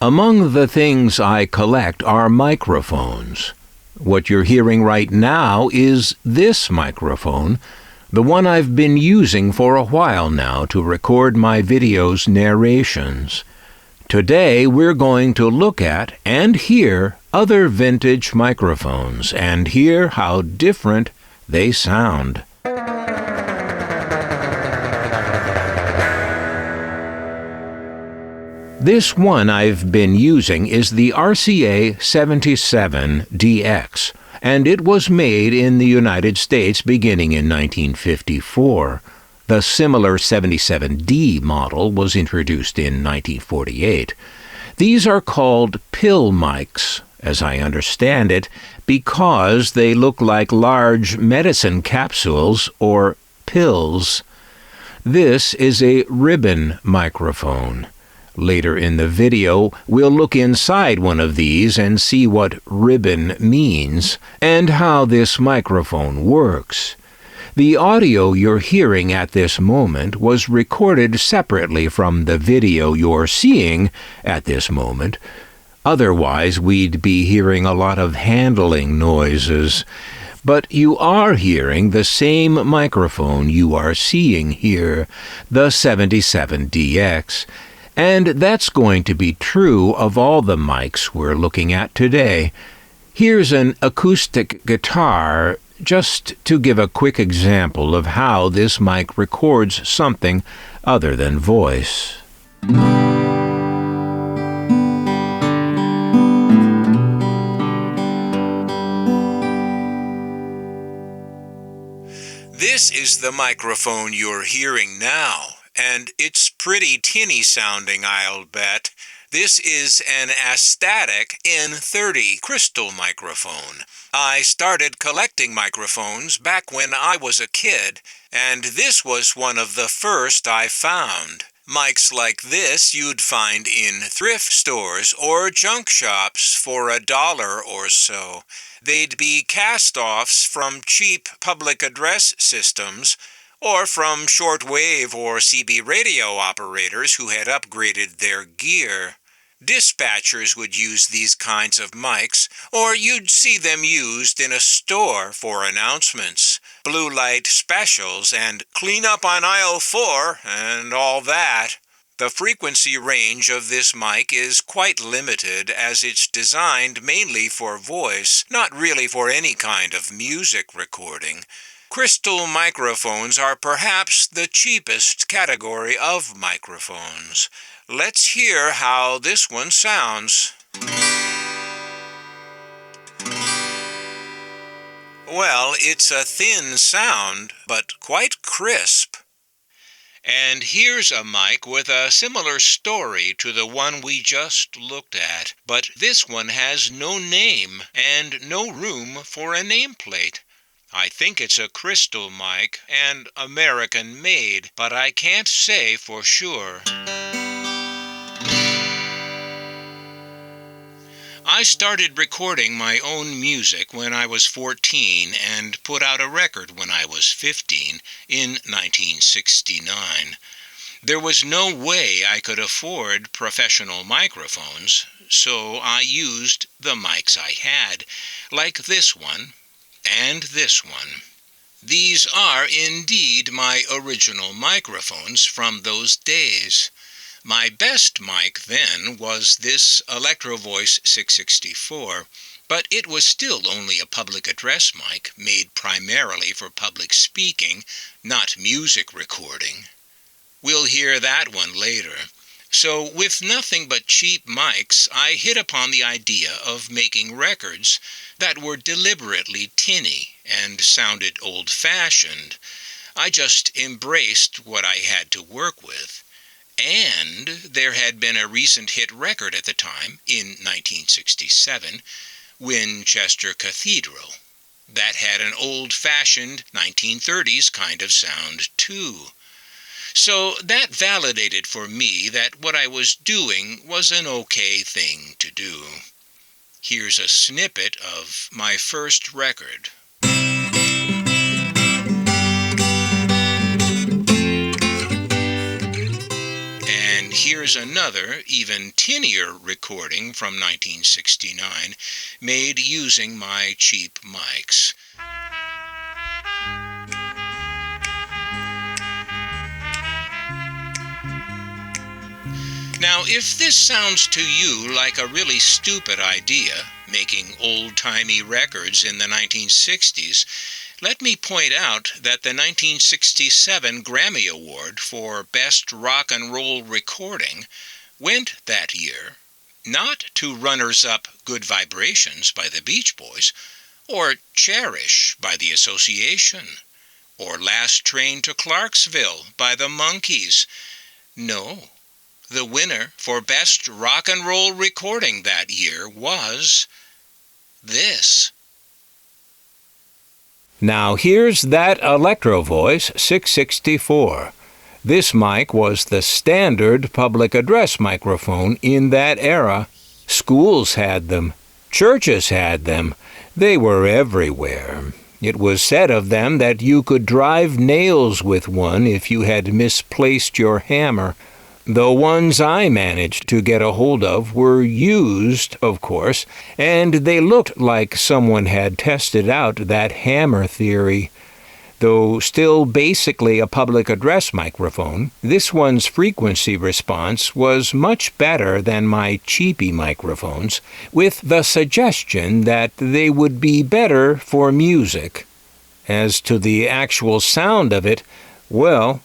Among the things I collect are microphones. What you're hearing right now is this microphone, the one I've been using for a while now to record my videos' narrations. Today we're going to look at and hear other vintage microphones and hear how different they sound. This one I've been using is the RCA 77DX, and it was made in the United States beginning in 1954. The similar 77D model was introduced in 1948. These are called pill mics, as I understand it, because they look like large medicine capsules or pills. This is a ribbon microphone. Later in the video, we'll look inside one of these and see what ribbon means and how this microphone works. The audio you're hearing at this moment was recorded separately from the video you're seeing at this moment. Otherwise, we'd be hearing a lot of handling noises. But you are hearing the same microphone you are seeing here, the 77DX. And that's going to be true of all the mics we're looking at today. Here's an acoustic guitar, just to give a quick example of how this mic records something other than voice. This is the microphone you're hearing now. And it's pretty tinny sounding, I'll bet. This is an Astatic N30 crystal microphone. I started collecting microphones back when I was a kid, and this was one of the first I found. Mics like this you'd find in thrift stores or junk shops for $1 or so. They'd be cast-offs from cheap public address systems, or from shortwave or CB radio operators who had upgraded their gear. Dispatchers would use these kinds of mics, or you'd see them used in a store for announcements, blue light specials, and clean up on aisle 4, and all that. The frequency range of this mic is quite limited as it's designed mainly for voice, not really for any kind of music recording. Crystal microphones are perhaps the cheapest category of microphones. Let's hear how this one sounds. Well, it's a thin sound, but quite crisp. And here's a mic with a similar story to the one we just looked at, but this one has no name and no room for a nameplate. I think it's a crystal mic and American-made, but I can't say for sure. I started recording my own music when I was 14 and put out a record when I was 15 in 1969. There was no way I could afford professional microphones, so I used the mics I had, like this one and this one. These are indeed my original microphones from those days. My best mic then was this Electro Voice 664, but it was still only a public address mic made primarily for public speaking, not music recording. We'll hear that one later. So with nothing but cheap mics, I hit upon the idea of making records that were deliberately tinny and sounded old-fashioned. I just embraced what I had to work with. And there had been a recent hit record at the time, in 1967, Winchester Cathedral, that had an old-fashioned 1930s kind of sound, too. So that validated for me that what I was doing was an okay thing to do. Here's a snippet of my first record. And And here's another, even tinnier recording from 1969, made using my cheap mics. Now, if this sounds to you like a really stupid idea, making old-timey records in the 1960s, let me point out that the 1967 Grammy Award for Best Rock and Roll Recording went that year not to runners-up Good Vibrations by the Beach Boys, or Cherish by the Association, or Last Train to Clarksville by the Monkees. No. The winner for Best Rock and Roll Recording that year was this. Now here's that Electro Voice 664. This mic was the standard public address microphone in that era. Schools had them. Churches had them. They were everywhere. It was said of them that you could drive nails with one if you had misplaced your hammer. The ones I managed to get a hold of were used, of course, and they looked like someone had tested out that hammer theory. Though still basically a public address microphone, this one's frequency response was much better than my cheapy microphones, with the suggestion that they would be better for music. As to the actual sound of it, well,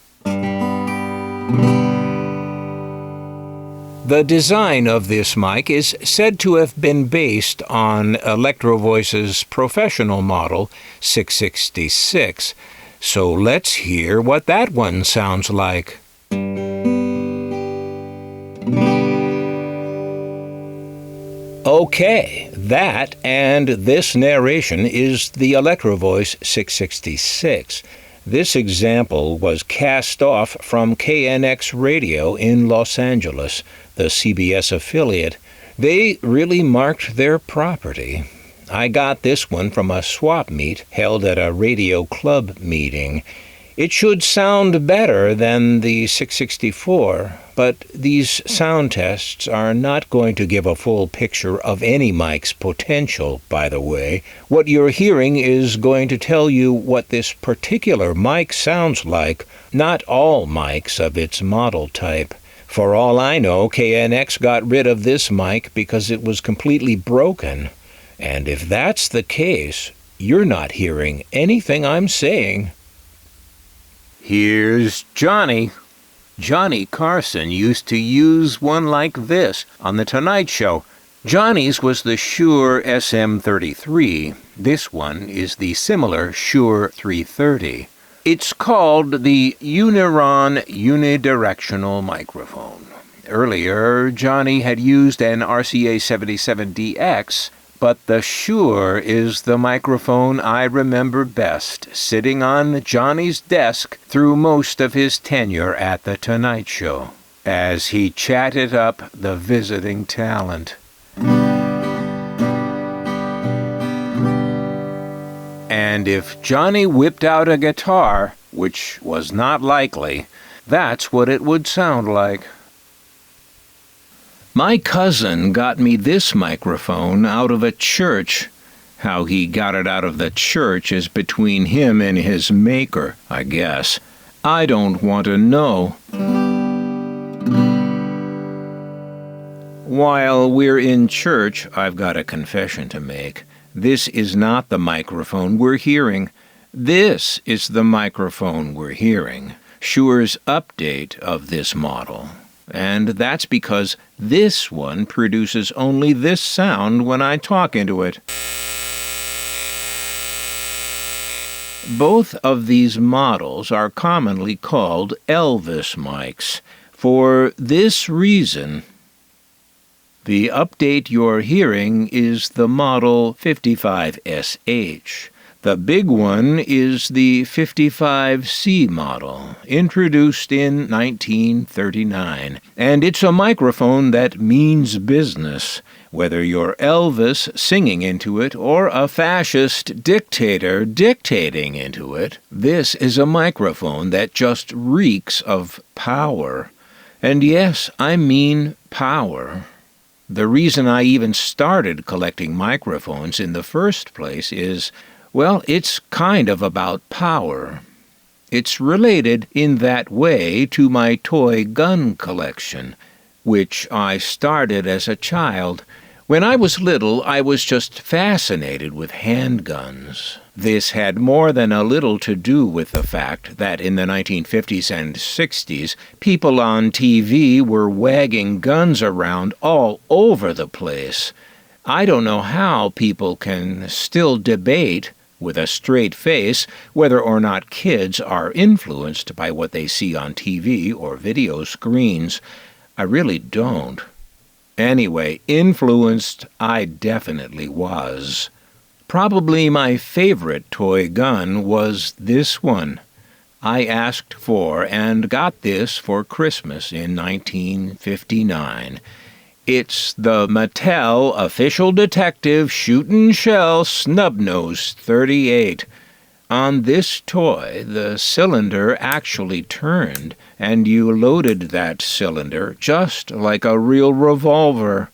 the design of this mic is said to have been based on Electro Voice's professional model 666. So let's hear what that one sounds like. Okay, that and this narration is the Electro Voice 666. This example was cast off from KNX Radio in Los Angeles, the CBS affiliate. They really marked their property. I got this one from a swap meet held at a radio club meeting. It should sound better than the 664, but these sound tests are not going to give a full picture of any mic's potential, by the way. What you're hearing is going to tell you what this particular mic sounds like, not all mics of its model type. For all I know, KNX got rid of this mic because it was completely broken. And if that's the case, you're not hearing anything I'm saying. Here's Johnny. Johnny Carson used to use one like this on The Tonight Show. Johnny's was the Shure SM33. This one is the similar Shure 330. It's called the Uniron unidirectional microphone. Earlier, Johnny had used an RCA 77DX, but the Shure is the microphone I remember best, sitting on Johnny's desk through most of his tenure at The Tonight Show, as he chatted up the visiting talent. And if Johnny whipped out a guitar, which was not likely, that's what it would sound like. My cousin got me this microphone out of a church. How he got it out of the church is between him and his maker, I guess. I don't want to know. While we're in church, I've got a confession to make. This is not the microphone we're hearing. This is the microphone we're hearing. Shure's update of this model. And that's because this one produces only this sound when I talk into it. Both of these models are commonly called Elvis mics. For this reason, the update you're hearing is the model 55SH. The big one is the 55C model, introduced in 1939, and it's a microphone that means business. Whether you're Elvis singing into it or a fascist dictator dictating into it, this is a microphone that just reeks of power. And yes, I mean power. The reason I even started collecting microphones in the first place is, well, it's kind of about power. It's related in that way to my toy gun collection, which I started as a child. When I was little, I was just fascinated with handguns. This had more than a little to do with the fact that in the 1950s and 60s, people on TV were wagging guns around all over the place. I don't know how people can still debate with a straight face whether or not kids are influenced by what they see on TV or video screens. I really don't. Anyway, influenced I definitely was. Probably my favorite toy gun was this one. I asked for and got this for Christmas in 1959. It's the Mattel Official Detective Shootin' Shell Snub-Nose 38. On this toy, the cylinder actually turned, and you loaded that cylinder just like a real revolver.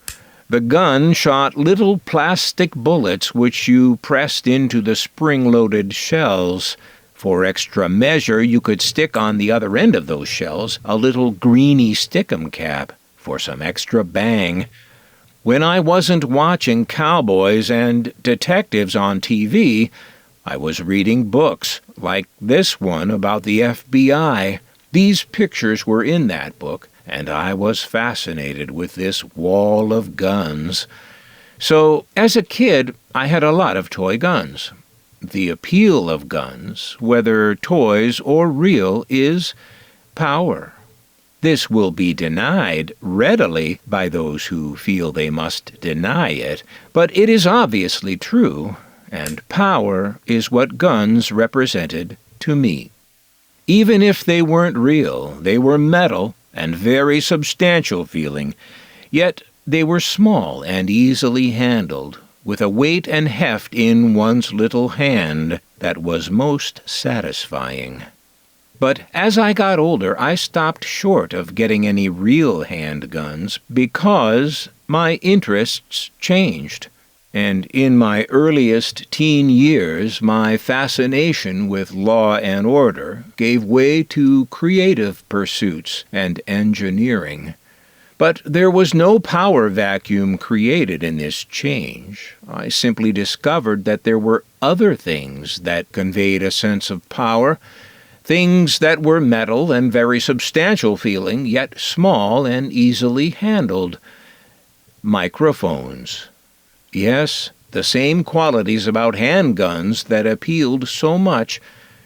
The gun shot little plastic bullets which you pressed into the spring-loaded shells. For extra measure, you could stick on the other end of those shells a little greeny stickum cap for some extra bang. When I wasn't watching cowboys and detectives on TV, I was reading books, like this one about the FBI. These pictures were in that book, and I was fascinated with this wall of guns. So, as a kid, I had a lot of toy guns. The appeal of guns, whether toys or real, is power. This will be denied readily by those who feel they must deny it, but it is obviously true, and power is what guns represented to me. Even if they weren't real, they were metal and very substantial feeling, yet they were small and easily handled, with a weight and heft in one's little hand that was most satisfying. But as I got older, I stopped short of getting any real handguns because my interests changed. And in my earliest teen years, my fascination with law and order gave way to creative pursuits and engineering. But there was no power vacuum created in this change. I simply discovered that there were other things that conveyed a sense of power, things that were metal and very substantial feeling, yet small and easily handled. Microphones. Yes, the same qualities about handguns that appealed so much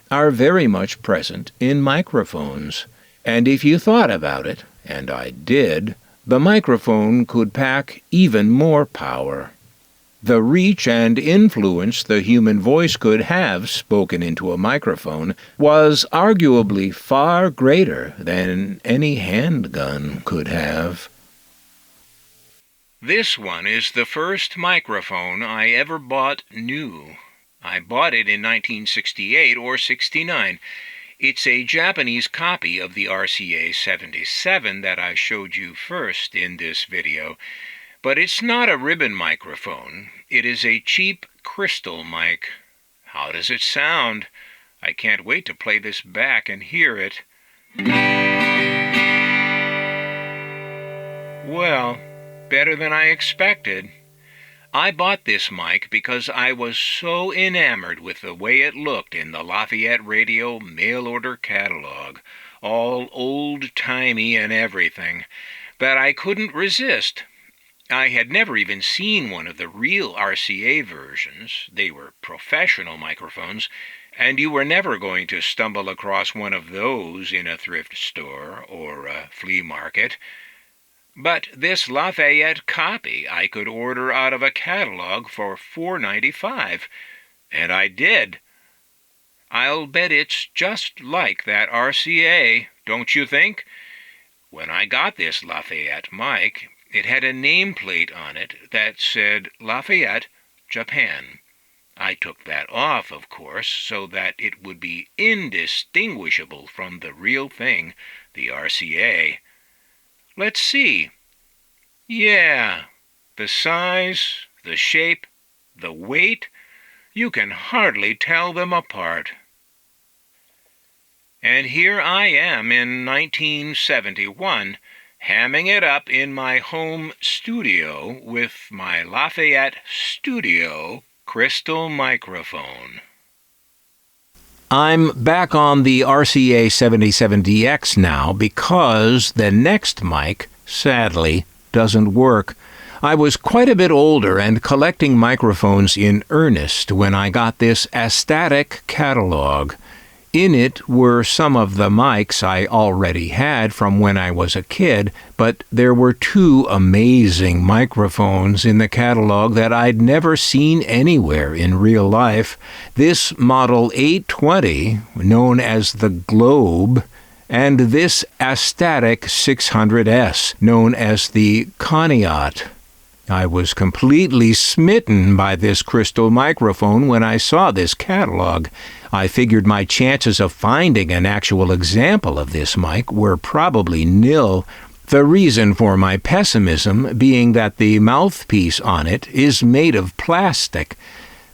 are very much present in microphones. And if you thought about it, and I did, the microphone could pack even more power. The reach and influence the human voice could have spoken into a microphone was arguably far greater than any handgun could have. This one is the first microphone I ever bought new. I bought it in 1968 or 69. It's a Japanese copy of the RCA 77 that I showed you first in this video. But it's not a ribbon microphone. It is a cheap crystal mic. How does it sound? I can't wait to play this back and hear it. Well, better than I expected. I bought this mic because I was so enamored with the way it looked in the Lafayette Radio mail-order catalog, all old-timey and everything, that I couldn't resist. I had never even seen one of the real RCA versions. They were professional microphones, and you were never going to stumble across one of those in a thrift store or a flea market. But this Lafayette copy I could order out of a catalog for $4.95, and I did. I'll bet it's just like that RCA, don't you think? When I got this Lafayette mic, it had a nameplate on it that said Lafayette, Japan. I took that off, of course, so that it would be indistinguishable from the real thing, the RCA. Let's see. Yeah, the size, the shape, the weight, you can hardly tell them apart. And here I am in 1971, hamming it up in my home studio with my Lafayette Studio crystal microphone. I'm back on the RCA 77DX now because the next mic, sadly, doesn't work. I was quite a bit older and collecting microphones in earnest when I got this Astatic catalog. In it were some of the mics I already had from when I was a kid, but there were two amazing microphones in the catalog that I'd never seen anywhere in real life. This Model 820, known as the Globe, and this Astatic 600S, known as the Coniot. I was completely smitten by this crystal microphone when I saw this catalog. I figured my chances of finding an actual example of this mic were probably nil. The reason for my pessimism being that the mouthpiece on it is made of plastic.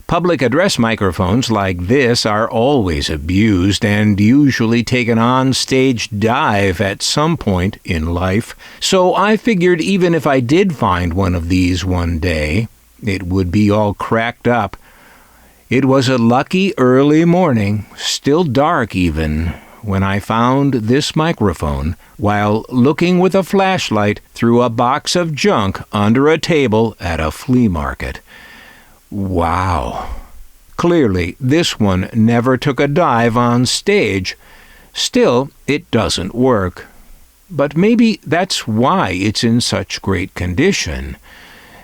Public address microphones like this are always abused and usually take an on-stage dive at some point in life, so I figured even if I did find one of these one day, it would be all cracked up. It was a lucky early morning, still dark even, when I found this microphone while looking with a flashlight through a box of junk under a table at a flea market. Wow. Clearly, this one never took a dive on stage. Still, it doesn't work. But maybe that's why it's in such great condition.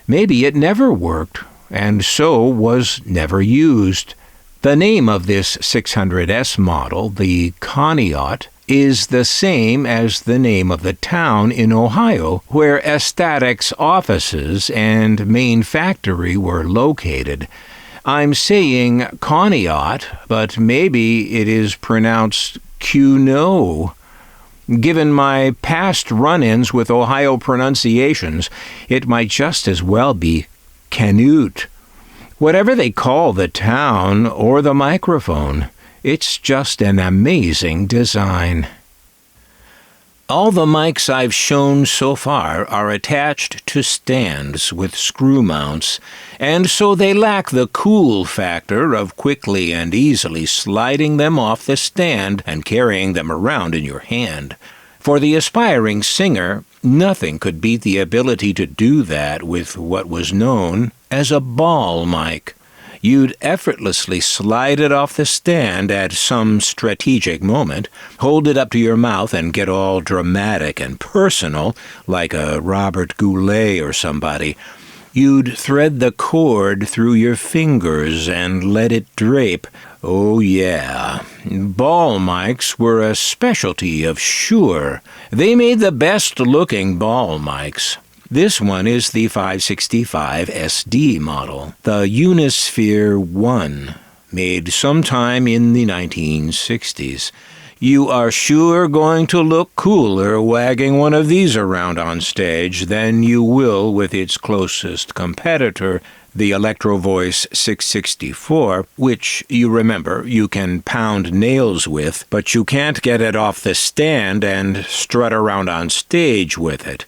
Maybe it never worked, and so was never used. The name of this 600S model, the Coniot, is the same as the name of the town in Ohio where Astatic's offices and main factory were located. I'm saying Coniot, but maybe it is pronounced Cuno. Given my past run-ins with Ohio pronunciations, it might just as well be Canute. Whatever they call the town or the microphone, it's just an amazing design. All the mics I've shown so far are attached to stands with screw mounts, and so they lack the cool factor of quickly and easily sliding them off the stand and carrying them around in your hand. For the aspiring singer, nothing could beat the ability to do that with what was known as a ball mic. You'd effortlessly slide it off the stand at some strategic moment, hold it up to your mouth and get all dramatic and personal, like a Robert Goulet or somebody. You'd thread the cord through your fingers and let it drape. Oh yeah, ball mics were a specialty of Shure. They made the best-looking ball mics. This one is the 565 SD model, the Unisphere 1, made sometime in the 1960s. You are sure going to look cooler wagging one of these around on stage than you will with its closest competitor, the Electro Voice 664, which, you remember, you can pound nails with, but you can't get it off the stand and strut around on stage with it.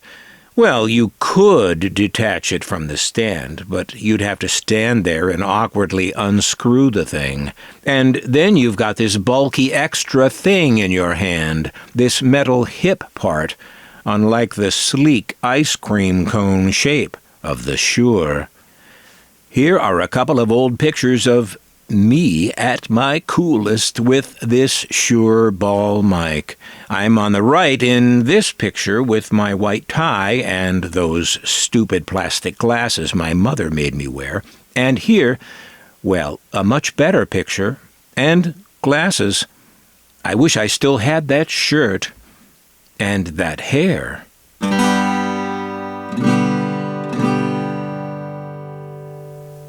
Well, you could detach it from the stand, but you'd have to stand there and awkwardly unscrew the thing. And then you've got this bulky extra thing in your hand, this metal hip part, unlike the sleek ice cream cone shape of the Shure. Here are a couple of old pictures of me at my coolest with this Shure ball mic. I'm on the right in this picture with my white tie and those stupid plastic glasses my mother made me wear. And here, well, a much better picture and glasses. I wish I still had that shirt and that hair.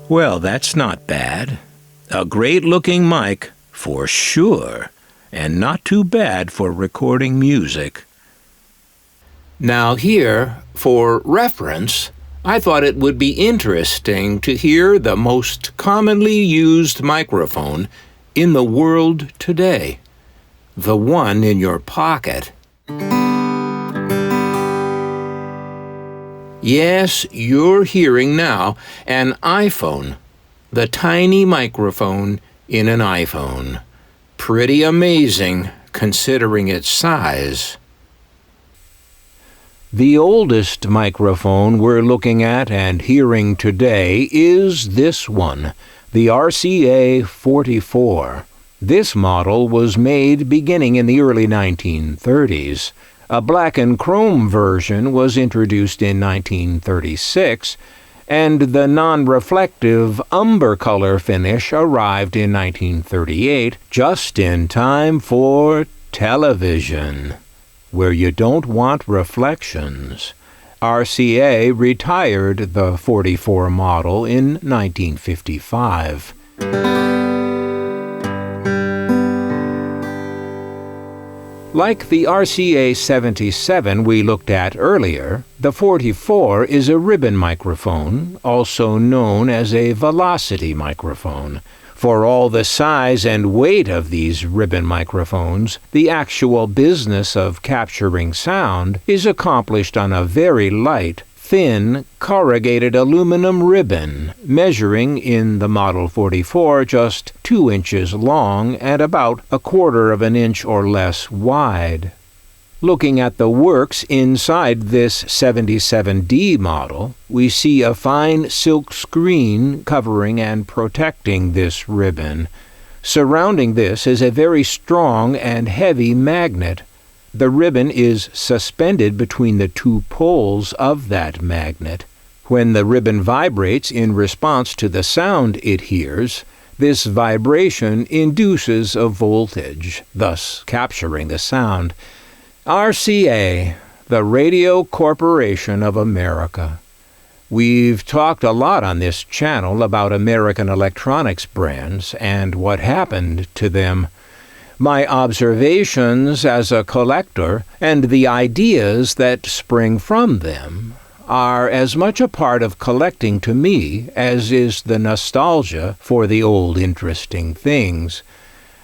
Well, that's not bad. A great-looking mic, for sure, and not too bad for recording music. Now here, for reference, I thought it would be interesting to hear the most commonly used microphone in the world today, the one in your pocket. Yes, you're hearing now an iPhone, the tiny microphone in an iPhone. Pretty amazing considering its size. The oldest microphone we're looking at and hearing today is this one, the RCA 44. This model was made beginning in the early 1930s. A black and chrome version was introduced in 1936, and the non-reflective umber color finish arrived in 1938, just in time for television, where you don't want reflections. RCA retired the 44 model in 1955. Like the RCA 77 we looked at earlier, the 44 is a ribbon microphone, also known as a velocity microphone. For all the size and weight of these ribbon microphones, the actual business of capturing sound is accomplished on a very light, thin, corrugated aluminum ribbon, measuring in the Model 44 just 2 inches long and about 1/4 of an inch or less wide. Looking at the works inside this 77D model, we see a fine silk screen covering and protecting this ribbon. Surrounding this is a very strong and heavy magnet. The ribbon is suspended between the 2 poles of that magnet. When the ribbon vibrates in response to the sound it hears, this vibration induces a voltage, thus capturing the sound. RCA, the Radio Corporation of America. We've talked a lot on this channel about American electronics brands and what happened to them. My observations as a collector and the ideas that spring from them are as much a part of collecting to me as is the nostalgia for the old interesting things.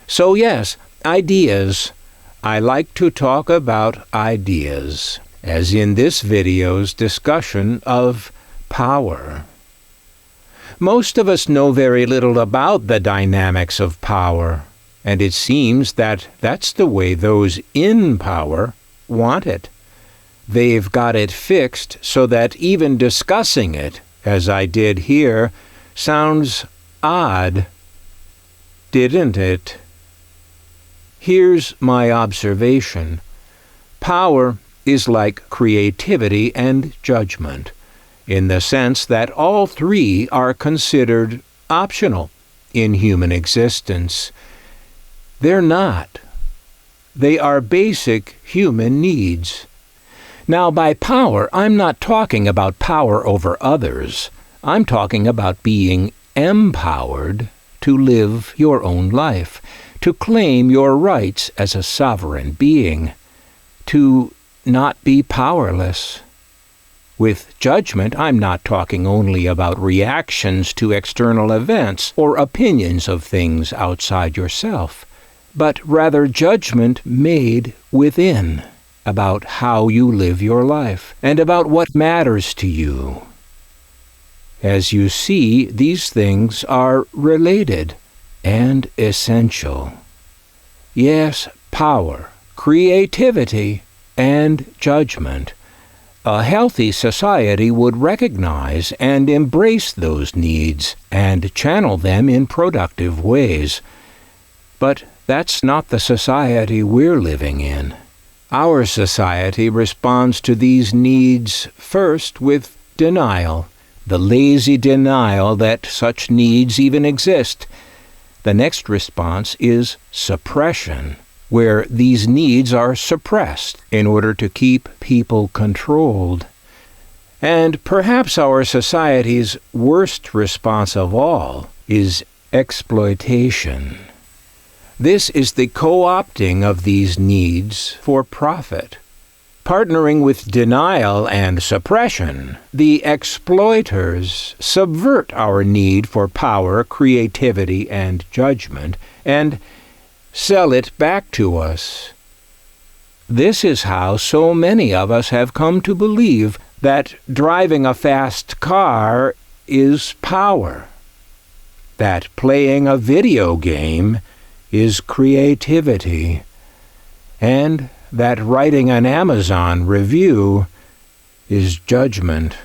So yes, ideas. I like to talk about ideas, as in this video's discussion of power. Most of us know very little about the dynamics of power, and it seems that that's the way those in power want it. They've got it fixed so that even discussing it, as I did here, sounds odd, didn't it? Here's my observation. Power is like creativity and judgment, in the sense that all three are considered optional in human existence. They're not. They are basic human needs. Now, by power, I'm not talking about power over others. I'm talking about being empowered to live your own life, to claim your rights as a sovereign being, to not be powerless. With judgment, I'm not talking only about reactions to external events or opinions of things outside yourself, but rather judgment made within about how you live your life and about what matters to you. As you see, these things are related and essential. Yes, power, creativity, and judgment. A healthy society would recognize and embrace those needs and channel them in productive ways. But that's not the society we're living in. Our society responds to these needs first with denial, the lazy denial that such needs even exist. The next response is suppression, where these needs are suppressed in order to keep people controlled. And perhaps our society's worst response of all is exploitation. This is the co-opting of these needs for profit. Partnering with denial and suppression, the exploiters subvert our need for power, creativity, and judgment, and sell it back to us. This is how so many of us have come to believe that driving a fast car is power, that playing a video game is creativity, and that writing an Amazon review is judgment.